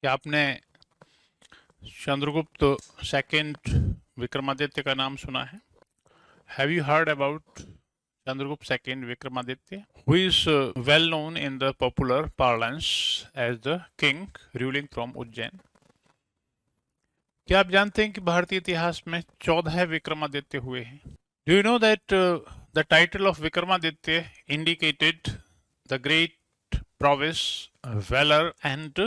क्या आपने चंद्रगुप्त सेकंड विक्रमादित्य का नाम सुना है? Have you heard about Chandragupta II Vikramaditya, who is well known in the popular parlance as the king ruling from Ujjain? क्या आप जानते हैं कि भारतीय इतिहास में 14 विक्रमादित्य हुए हैं? Do you know that the title of Vikramaditya indicated the great prowess, valor, and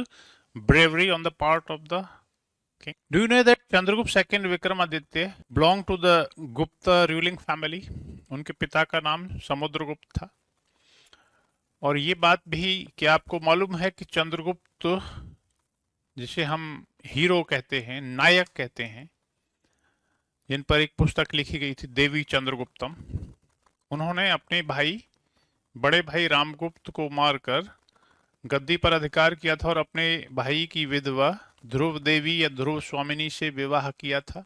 bravery on the part of the king? Do you know that Chandragupta II Vikramaditya belonged to the Gupta ruling family? उनके पिता का नाम समुद्रगुप्त था। और ये बात भी क्या आपको मालूम है कि चंद्रगुप्त, जिसे हम हीरो कहते हैं, नायक कहते हैं, जिन पर एक पुस्तक लिखी गई थी देवी चंद्रगुप्तम, उन्होंने अपने बड़े भाई रामगुप्त को मारकर गद्दी पर अधिकार किया था और अपने भाई की विधवा ध्रुव देवी या ध्रुव स्वामिनी से विवाह किया था।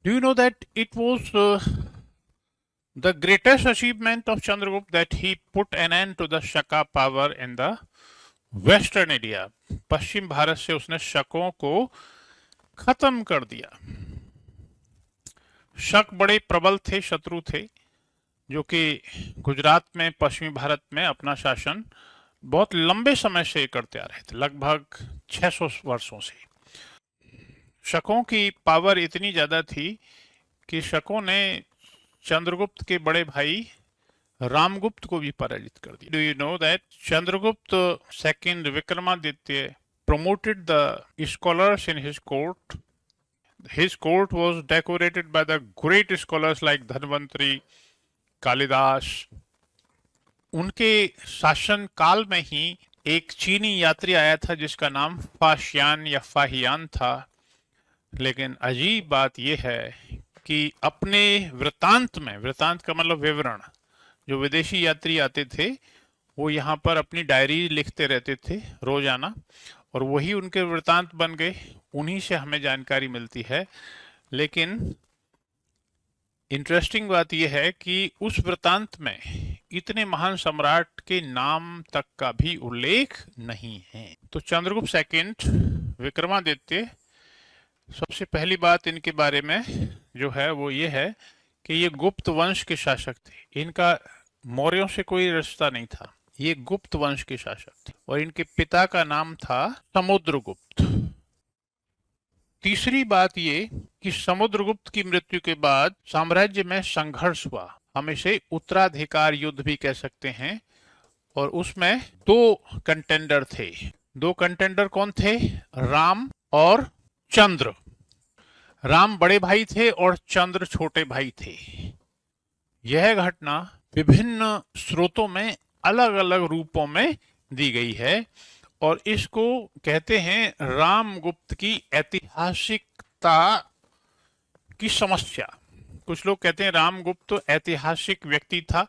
Do you know that it was the greatest achievement of Chandragupta that he put an end to the Shaka power in the western India. पश्चिम भारत से उसने शकों को खत्म कर दिया। शक बड़े प्रबल थे, शत्रु थे, जो कि गुजरात में, पश्चिमी भारत में अपना शासन बहुत लंबे समय से करते आ रहे थे, लगभग 600 वर्षों से। शकों की पावर इतनी ज्यादा थी कि शकों ने चंद्रगुप्त के बड़े भाई रामगुप्त को भी पराजित कर दिया। Do you know that Chandragupta second Vikramaditya promoted the scholars in his court. His court was decorated by the great scholars like Dhanvantari, Kalidas. उनके शासन काल में ही एक चीनी यात्री आया था जिसका नाम फाशियान या फाहियान था। लेकिन अजीब बात यह है कि अपने वृतांत में, वृतांत का मतलब विवरण, जो विदेशी यात्री आते थे वो यहाँ पर अपनी डायरी लिखते रहते थे रोजाना, और वही उनके वृतांत बन गए, उन्हीं से हमें जानकारी मिलती है। लेकिन इंटरेस्टिंग बात यह है कि उस वृतांत में इतने महान सम्राट के नाम तक का भी उल्लेख नहीं है। तो चंद्रगुप्त सेकंड विक्रमादित्य, सबसे पहली बात इनके बारे में जो है वो ये है कि ये गुप्त वंश के शासक थे। इनका मौर्यों से कोई रिश्ता नहीं था, ये गुप्त वंश के शासक थे, और इनके पिता का नाम था समुद्रगुप्त। तीसरी बात ये कि समुद्रगुप्त की मृत्यु के बाद साम्राज्य में संघर्ष हुआ, हम इसे उत्तराधिकार युद्ध भी कह सकते हैं, और उसमें दो कंटेंडर थे। दो कंटेंडर कौन थे? राम और चंद्र। राम बड़े भाई थे और चंद्र छोटे भाई थे। यह घटना विभिन्न स्रोतों में अलग अलग रूपों में दी गई है, और इसको कहते हैं रामगुप्त की ऐतिहासिकता की समस्या। कुछ लोग कहते हैं रामगुप्त ऐतिहासिक व्यक्ति था,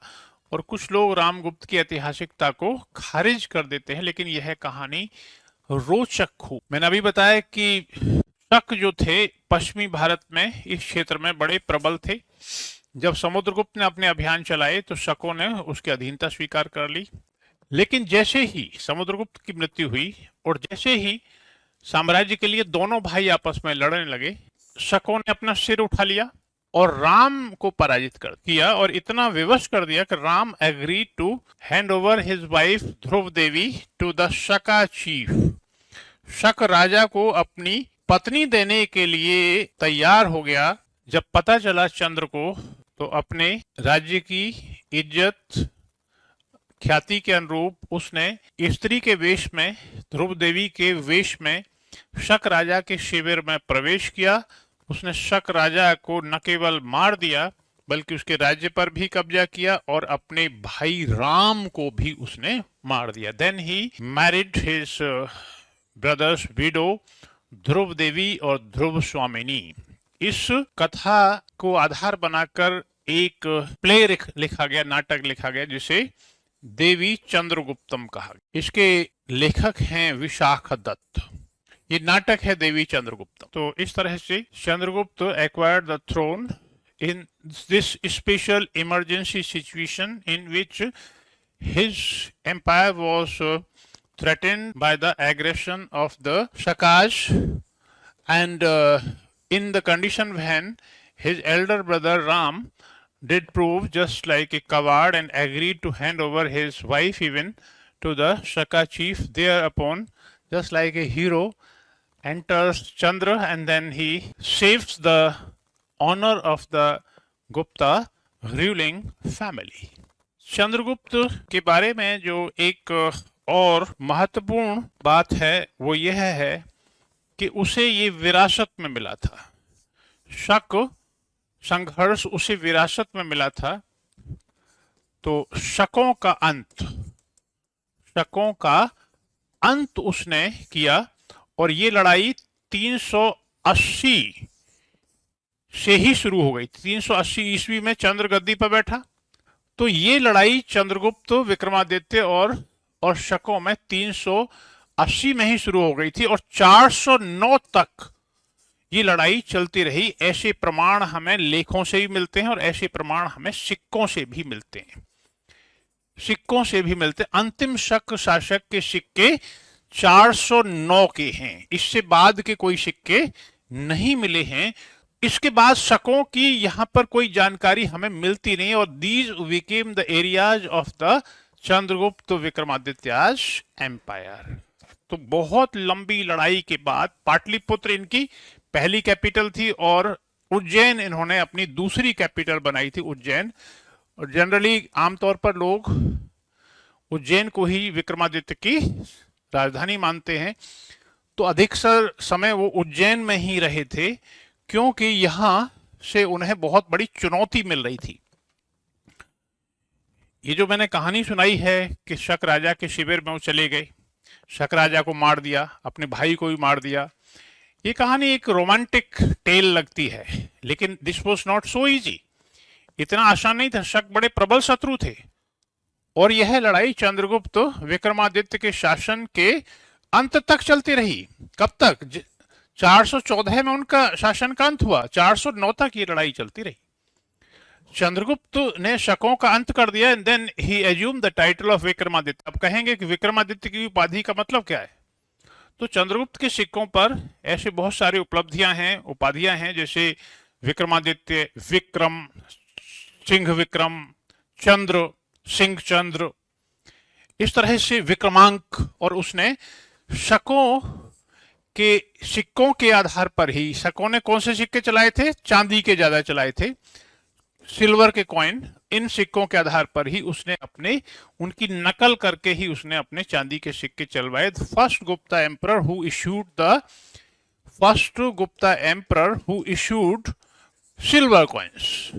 और कुछ लोग रामगुप्त की ऐतिहासिकता को खारिज कर देते हैं। लेकिन यह कहानी रोचक हो। मैंने अभी बताया कि शक जो थे पश्चिमी भारत में, इस क्षेत्र में बड़े प्रबल थे। जब समुद्रगुप्त ने अपने अभियान चलाए तो शकों ने उसकी अधीनता स्वीकार कर ली। लेकिन जैसे ही समुद्रगुप्त की मृत्यु हुई और जैसे ही साम्राज्य के लिए दोनों भाई आपस में लड़ने लगे, शकों ने अपना सिर उठा लिया और राम को पराजित कर किया, और इतना विवश कर दिया कि Ram agree to hand over his wife Dhruva Devi to the Shaka chief. Shaka राजा को अपनी पत्नी देने के लिए तैयार हो गया। जब पता चला चंद्र को, तो अपने राज्य की इज्जत ख्याति के अनुरूप उसने स्त्री के वेश में, ध्रुव देवी के वेश में शक राजा के शिविर में प्रवेश किया। उसने शक राजा को न केवल मार दिया बल्कि उसके राज्य पर भी कब्जा किया और अपने भाई राम को भी उसने मार दिया। Then he married his brother's widow Dhruva Devi और ध्रुव स्वामिनी। इस कथा को आधार बनाकर एक प्ले लिखा गया, नाटक लिखा गया, जिसे देवी चंद्रगुप्तम कहा। इसके लेखक हैं विशाख दत्त। ये नाटक है देवी चंद्रगुप्तम। तो इस तरह से Chandragupta acquired the throne in this special emergency situation in which his empire was threatened by the aggression of the Shakas, and in the condition when his elder brother Ram did prove just like a coward and agreed to hand over his wife even to the Shaka chief. Thereupon, just like a hero, enters Chandra and then he saves the honor of the Gupta ruling family. Chandragupta के बारे में जो एक और महत्वपूर्ण बात है वो यह है कि उसे ये विरासत में मिला था। शक संघर्ष उसे विरासत में मिला था। तो शकों का अंत उसने किया और ये लड़ाई 380 से ही शुरू हो गई। 380 ईस्वी में चंद्र गद्दी पर बैठा, तो ये लड़ाई चंद्रगुप्त विक्रमादित्य और शकों में 380 में ही शुरू हो गई थी और 409 तक ये लड़ाई चलती रही। ऐसे प्रमाण हमें लेखों से भी मिलते हैं और ऐसे प्रमाण हमें सिक्कों से भी मिलते हैं। अंतिम शक शासक के सिक्के 409 के हैं। इससे बाद के कोई सिक्के नहीं मिले हैं। इसके बाद शकों की यहां पर कोई जानकारी हमें मिलती नहीं और these became the areas of the Chandragupta Vikramaditya's empire. तो बहुत लंबी लड़ाई के बाद पाटलिपुत्र इनकी पहली कैपिटल थी और उज्जैन इन्होंने अपनी दूसरी कैपिटल बनाई थी, उज्जैन। और जनरली आमतौर पर लोग उज्जैन को ही विक्रमादित्य की राजधानी मानते हैं। तो अधिकतर समय वो उज्जैन में ही रहे थे क्योंकि यहां से उन्हें बहुत बड़ी चुनौती मिल रही थी। ये जो मैंने कहानी सुनाई है कि शक राजा के शिविर में वो चले गए, शक राजा को मार दिया, अपने भाई को भी मार दिया, ये कहानी एक रोमांटिक टेल लगती है, लेकिन this was not so easy. इतना आसान नहीं था। शक बड़े प्रबल शत्रु थे और यह लड़ाई चंद्रगुप्त विक्रमादित्य के शासन के अंत तक चलती रही। कब तक? 414 में उनका शासन का अंत हुआ, 409 तक ये लड़ाई चलती रही। चंद्रगुप्त ने शकों का अंत कर दिया and then he assumed the title of Vikramaditya. अब कहेंगे कि विक्रमादित्य की उपाधि का मतलब क्या है? तो चंद्रगुप्त के सिक्कों पर ऐसे बहुत सारी उपलब्धियां हैं, उपाधियां हैं, जैसे विक्रमादित्य, विक्रम, सिंह विक्रम, चंद्र, सिंह चंद्र, इस तरह से विक्रमांक। और उसने शकों के सिक्कों के आधार पर ही, शकों ने कौन से सिक्के चलाए थे? चांदी के ज्यादा चलाए थे, सिल्वर के कॉइन। इन सिक्कों के आधार पर ही उसने उनकी नकल करके ही उसने अपने चांदी के सिक्के चलवाए। First Gupta emperor who issued silver coins.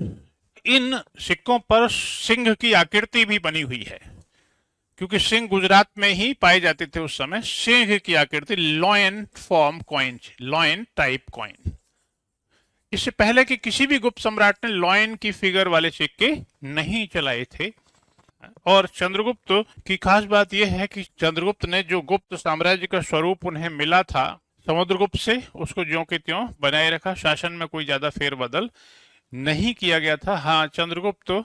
इन सिक्कों पर सिंह की आकृति भी बनी हुई है क्योंकि सिंह गुजरात में ही पाए जाते थे उस समय। सिंह की आकृति, lion form coin, lion type coin. इससे पहले कि किसी भी गुप्त सम्राट ने लॉयन की फिगर वाले सिक्के नहीं चलाए थे। और चंद्रगुप्त की खास बात यह है कि चंद्रगुप्त ने जो गुप्त साम्राज्य का स्वरूप उन्हें मिला था समुद्रगुप्त से, उसको ज्यों के त्यों बनाए रखा। शासन में कोई ज्यादा फेरबदल नहीं किया गया था। हाँ, चंद्रगुप्त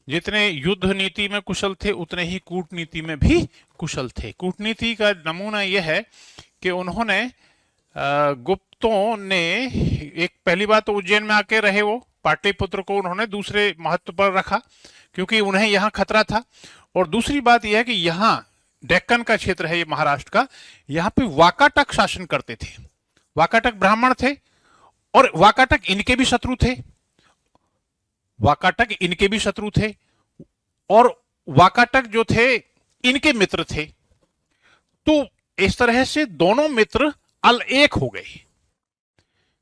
जितने युद्ध नीति में कुशल थे उतने ही कूटनीति में भी कुशल थे। कूटनीति का नमूना यह है कि उन्होंने गुप्तों ने एक, पहली बात तो उज्जैन में आके रहे, वो पाटलिपुत्र को उन्होंने दूसरे महत्व पर रखा क्योंकि उन्हें यहाँ खतरा था। और दूसरी बात यह है कि यहाँ डेक्कन का क्षेत्र है, ये महाराष्ट्र का, यहाँ पे वाकाटक शासन करते थे। वाकाटक ब्राह्मण थे और वाकाटक इनके भी शत्रु थे। और वाकाटक जो थे इनके मित्र थे। तो इस तरह से दोनों मित्र अल एक हो गए,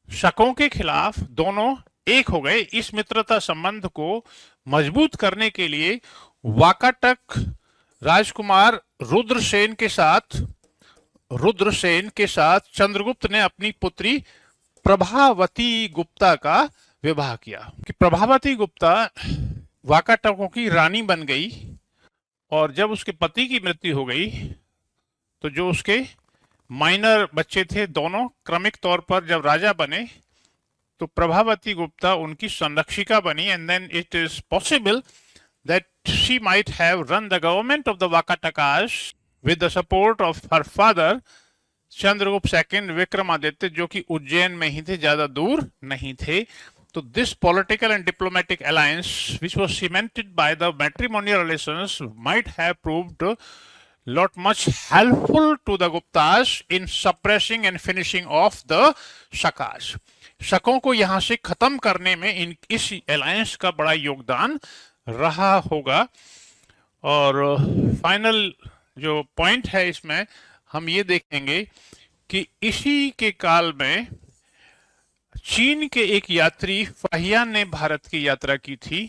शकों के खिलाफ दोनों एक हो गए। इस मित्रता संबंध को मजबूत करने के लिए वाकाटक राजकुमार रुद्रसेन के साथ चंद्रगुप्त ने अपनी पुत्री प्रभावती गुप्ता का विवाह किया कि प्रभावती गुप्ता वाकाटकों की रानी बन गई। और जब उसके पति की मृत्यु हो गई तो जो उसके माइनर बच्चे थे दोनों क्रमिक तौर पर जब राजा बने तो प्रभावती गुप्ता उनकी संरक्षिका बनी। And then it is possible that she might have run the government of the Vakatakas with the support of her father Chandragupta second Vikramaditya, जो कि उज्जैन में ही थे, ज्यादा दूर नहीं थे। तो this political and diplomatic alliance, which was cemented by the matrimonial relations, might have proved lot much helpful to the Guptas in suppressing and finishing off the Shakas. शकों को यहां से खत्म करने में इस अलायंस का बड़ा योगदान रहा होगा। और फाइनल जो पॉइंट है इसमें हम ये देखेंगे कि इसी के काल में चीन के एक यात्री फाहियान ने भारत की यात्रा की थी।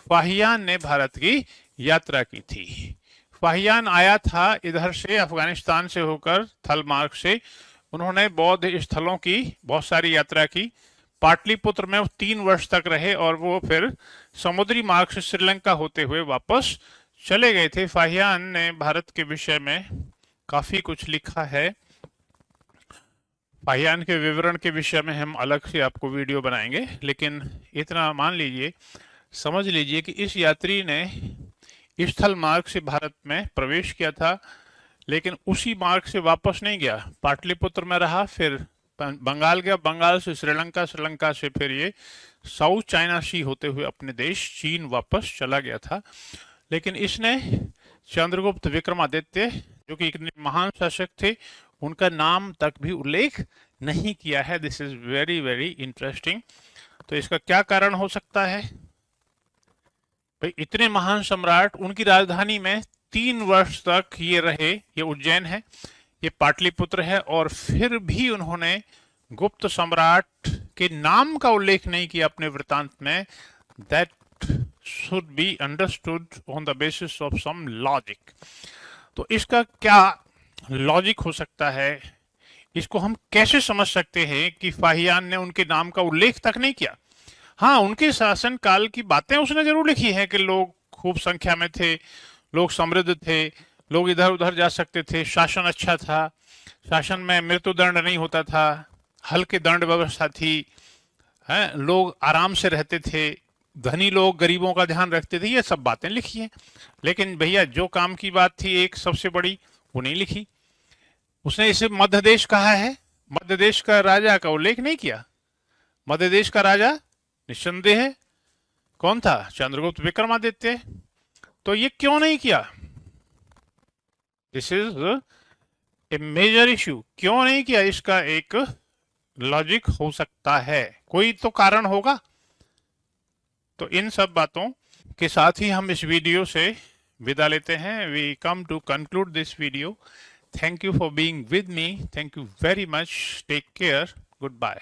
फाहियान ने भारत की यात्रा की थी। फाहियान आया था इधर से, अफगानिस्तान से होकर, थल मार्ग से। उन्होंने बौद्ध स्थलों की बहुत सारी यात्रा की। पाटलिपुत्र में वो 3 वर्ष तक रहे और वो फिर समुद्री मार्ग से श्रीलंका होते हुए वापस चले गए थे। फाहियान ने भारत के विषय में काफी कुछ लिखा है। फाहियान के विवरण के विषय में हम अलग से आपको वीडियो बनाएंगे, लेकिन इतना मान लीजिए, समझ लीजिए कि इस यात्री ने स्थल मार्ग से भारत में प्रवेश किया था, लेकिन उसी मार्ग से वापस नहीं गया। पाटलिपुत्र में रहा, फिर बंगाल गया, बंगाल से श्रीलंका, श्रीलंका से फिर ये साउथ चाइना सी होते हुए अपने देश चीन वापस चला गया था। लेकिन इसने चंद्रगुप्त विक्रमादित्य, जो कि एक महान शासक थे, उनका नाम तक भी उल्लेख नहीं किया है। This is very very interesting. तो इसका क्या कारण हो सकता है भाई? इतने महान सम्राट, उनकी राजधानी में 3 वर्ष तक ये रहे। ये उज्जैन है, ये पाटलिपुत्र है, और फिर भी उन्होंने गुप्त सम्राट के नाम का उल्लेख नहीं किया अपने वृत्तांत में। That should be understood on the basis of some logic. तो इसका क्या लॉजिक हो सकता है? इसको हम कैसे समझ सकते हैं कि फाहियान ने उनके नाम का उल्लेख तक नहीं किया? हाँ, उनके शासन काल की बातें उसने जरूर लिखी है कि लोग खूब संख्या में थे, लोग समृद्ध थे, लोग इधर उधर जा सकते थे, शासन अच्छा था, शासन में मृत्युदंड नहीं होता था, हल्के दंड व्यवस्था थी, है, लोग आराम से रहते थे, धनी लोग गरीबों का ध्यान रखते थे। ये सब बातें लिखी है। लेकिन भैया जो काम की बात थी एक सबसे बड़ी, वो नहीं लिखी। उसने इसे मध्य देश कहा है, मध्य देश का राजा का उल्लेख नहीं किया। मध्य देश का राजा निस्संदेह है कौन था? चंद्रगुप्त विक्रमादित्य। तो ये क्यों नहीं किया? This is a major issue. क्यों नहीं किया, इसका एक लॉजिक हो सकता है, कोई तो कारण होगा। तो इन सब बातों के साथ ही हम इस वीडियो से विदा लेते हैं। We come to conclude this video. Thank you for being with me. Thank you very much. Take care. Good bye.